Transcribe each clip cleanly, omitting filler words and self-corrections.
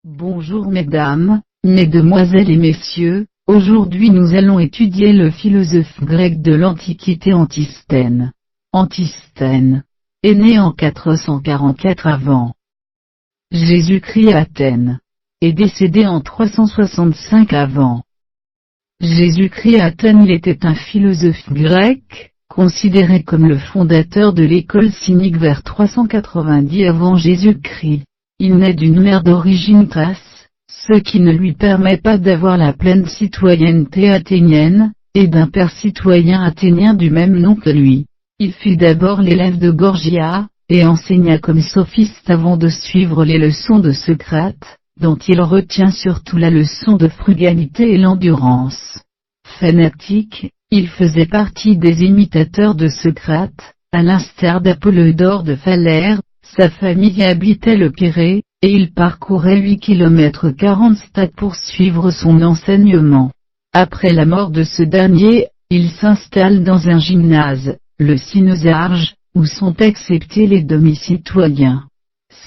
Bonjour mesdames, mesdemoiselles et messieurs, aujourd'hui nous allons étudier le philosophe grec de l'Antiquité Antisthène. Antisthène est né en 444 avant Jésus-Christ à Athènes, et décédé en 365 avant Jésus-Christ à Athènes. Il était un philosophe grec, considéré comme le fondateur de l'école cynique vers 390 avant Jésus-Christ. Il naît d'une mère d'origine thrace, ce qui ne lui permet pas d'avoir la pleine citoyenneté athénienne, et d'un père citoyen athénien du même nom que lui. Il fut d'abord l'élève de Gorgia, et enseigna comme sophiste avant de suivre les leçons de Socrate, dont il retient surtout la leçon de frugalité et l'endurance. Fanatique, il faisait partie des imitateurs de Socrate, à l'instar d'Apollodore de Phalère. Sa famille habitait le Pirée, et il parcourait 8 km 40 stades pour suivre son enseignement. Après la mort de ce dernier, il s'installe dans un gymnase, le Cynosarge, où sont acceptés les demi-citoyens.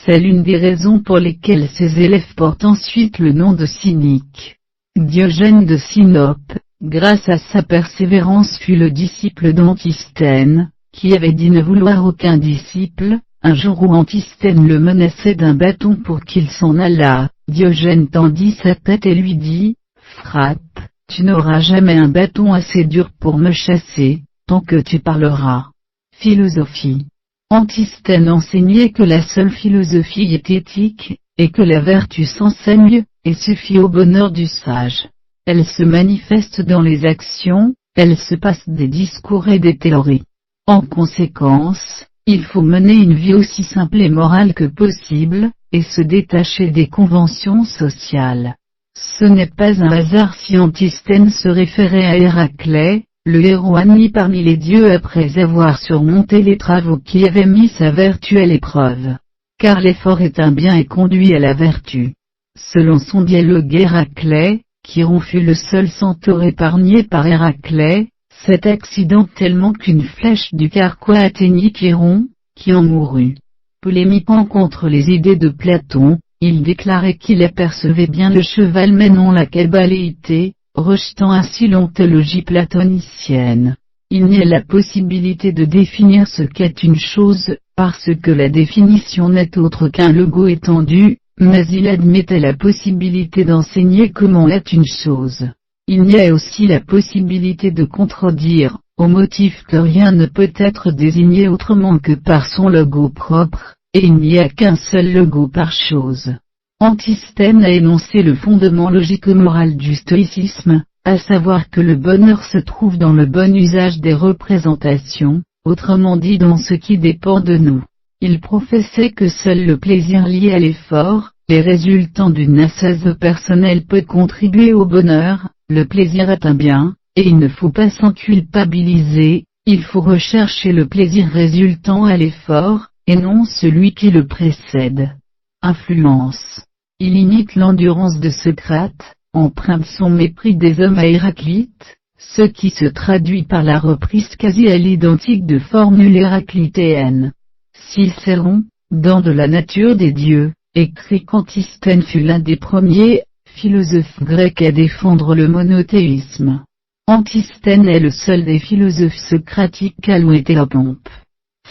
C'est l'une des raisons pour lesquelles ses élèves portent ensuite le nom de cyniques. Diogène de Sinope, grâce à sa persévérance, fut le disciple d'Antisthène, qui avait dit ne vouloir aucun disciple. Un jour où Antisthène le menaçait d'un bâton pour qu'il s'en allât, Diogène tendit sa tête et lui dit « Frappe, tu n'auras jamais un bâton assez dur pour me chasser, tant que tu parleras. » Philosophie. Antisthène enseignait que la seule philosophie est éthique, et que la vertu s'enseigne, et suffit au bonheur du sage. Elle se manifeste dans les actions, elle se passe des discours et des théories. En conséquence, il faut mener une vie aussi simple et morale que possible, et se détacher des conventions sociales. Ce n'est pas un hasard si Antisthène se référait à Héraclès, le héros admis parmi les dieux après avoir surmonté les travaux qui avaient mis sa vertu à l'épreuve. Car l'effort est un bien et conduit à la vertu. Selon son dialogue Héraclès, Chiron fut le seul centaure épargné par Héraclès. Cet accident tellement qu'une flèche du carquois atteignit Chiron, qui en mourut. Polémiquant contre les idées de Platon, il déclarait qu'il apercevait bien le cheval mais non la cabbaléité, rejetant ainsi l'ontologie platonicienne. Il niait la possibilité de définir ce qu'est une chose, parce que la définition n'est autre qu'un logo étendu, mais il admettait la possibilité d'enseigner comment est une chose. Il y a aussi la possibilité de contredire, au motif que rien ne peut être désigné autrement que par son logo propre, et il n'y a qu'un seul logo par chose. Antisthène a énoncé le fondement logico-moral du stoïcisme, à savoir que le bonheur se trouve dans le bon usage des représentations, autrement dit dans ce qui dépend de nous. Il professait que seul le plaisir lié à l'effort, les résultants d'une ascèse personnelle peut contribuer au bonheur. Le plaisir est un bien, et il ne faut pas s'en culpabiliser, il faut rechercher le plaisir résultant à l'effort, et non celui qui le précède. Influence. Il imite l'endurance de Socrate, emprunte son mépris des hommes à Héraclite, ce qui se traduit par la reprise quasi à l'identique de formules héraclitéennes. Cicéron, dans De la nature des dieux, écrit qu'Antisthène fut l'un des premiers philosophe grec à défendre le monothéisme. Antisthène est le seul des philosophes socratiques à louer la pompe.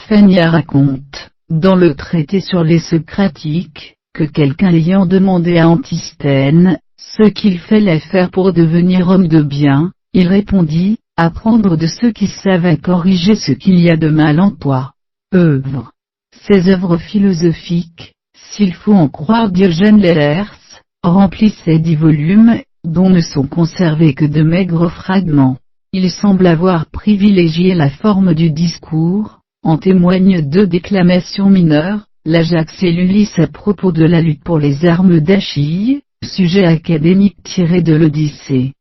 Fénia raconte, dans le traité sur les socratiques, que quelqu'un ayant demandé à Antisthène, ce qu'il fallait faire pour devenir homme de bien, il répondit, apprendre de ceux qui savent à corriger ce qu'il y a de mal en toi. Œuvres. Ces œuvres philosophiques, s'il faut en croire Diogène Laërce, remplissait 10 volumes, dont ne sont conservés que de maigres fragments. Il semble avoir privilégié la forme du discours, en témoignent 2 déclamations mineures, l'Ajax et l'Ulysse à propos de la lutte pour les armes d'Achille, sujet académique tiré de l'Odyssée.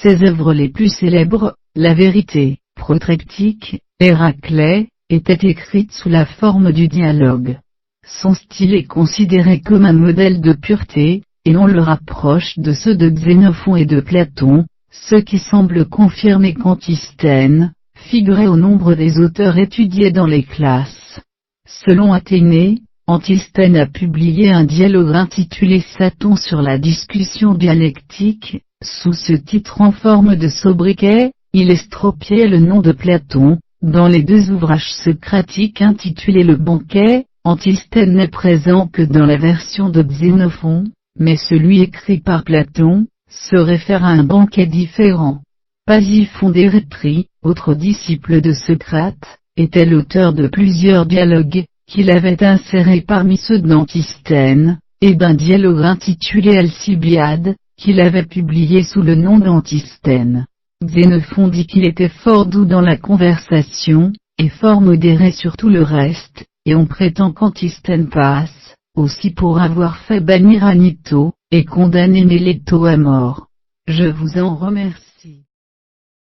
Ses œuvres les plus célèbres, La Vérité, Protreptique, Héraclès, étaient écrites sous la forme du dialogue. Son style est considéré comme un modèle de pureté, et on le rapproche de ceux de Xénophon et de Platon, ce qui semble confirmer qu'Antisthène figurait au nombre des auteurs étudiés dans les classes. Selon Athénée, Antisthène a publié un dialogue intitulé Saton sur la discussion dialectique. Sous ce titre en forme de sobriquet, il estropiait le nom de Platon. Dans les deux ouvrages socratiques intitulés Le Banquet, Antisthène n'est présent que dans la version de Xénophon, mais celui écrit par Platon se réfère à un banquet différent. Pasiphon d'Érétrie, autre disciple de Socrate, était l'auteur de plusieurs dialogues, qu'il avait insérés parmi ceux d'Antisthène, et d'un dialogue intitulé Alcibiade, qu'il avait publié sous le nom d'Antisthène. Xénophon dit qu'il était fort doux dans la conversation, et fort modéré sur tout le reste, et on prétend qu'Antisthène passe, aussi pour avoir fait bannir Anyto, et condamner Méléto à mort. Je vous en remercie.